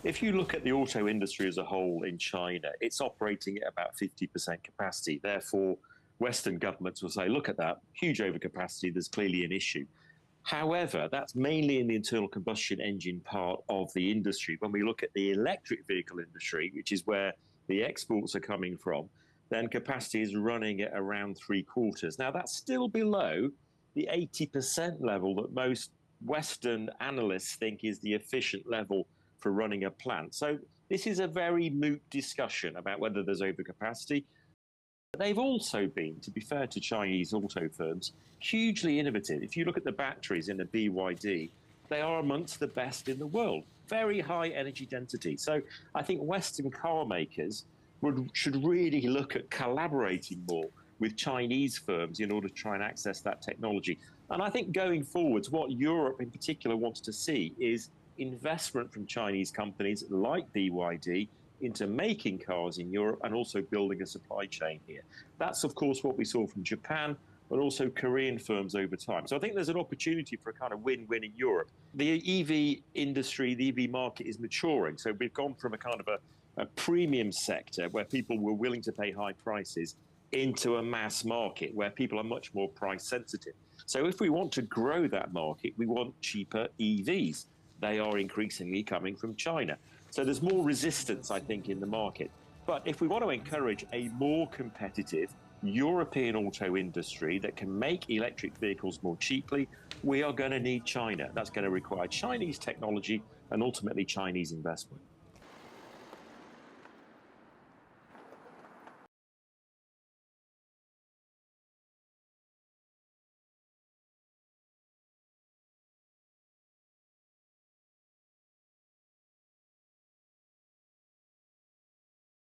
If you look at the auto industry as a whole in China, it's operating at about 50% capacity. Therefore, Western governments will say, look at that, huge overcapacity, there's clearly an issue. However, that's mainly in the internal combustion engine part of the industry. When we look at the electric vehicle industry, which is where the exports are coming from, then capacity is running at around three quarters. Now, that's still below the 80% level that most Western analysts think is the efficient level for running a plant. So this is a very moot discussion about whether there's overcapacity. They've also been, to be fair to Chinese auto firms, hugely innovative. If you look at the batteries in the BYD, they are amongst the best in the world. Very high energy density. So I think Western car makers should really look at collaborating more with Chinese firms in order to try and access that technology. And I think going forwards, what Europe in particular wants to see is investment from Chinese companies like BYD into making cars in Europe and also building a supply chain here. That's, of course, what we saw from Japan, but also Korean firms over time. So I think there's an opportunity for a kind of win-win in Europe. The EV industry, the EV market is maturing. So we've gone from a kind of a premium sector where people were willing to pay high prices into a mass market where people are much more price sensitive. So if we want to grow that market, we want cheaper EVs. They are increasingly coming from China. So there's more resistance, I think, in the market. But if we want to encourage a more competitive European auto industry that can make electric vehicles more cheaply, we are going to need China. That's going to require Chinese technology and ultimately Chinese investment.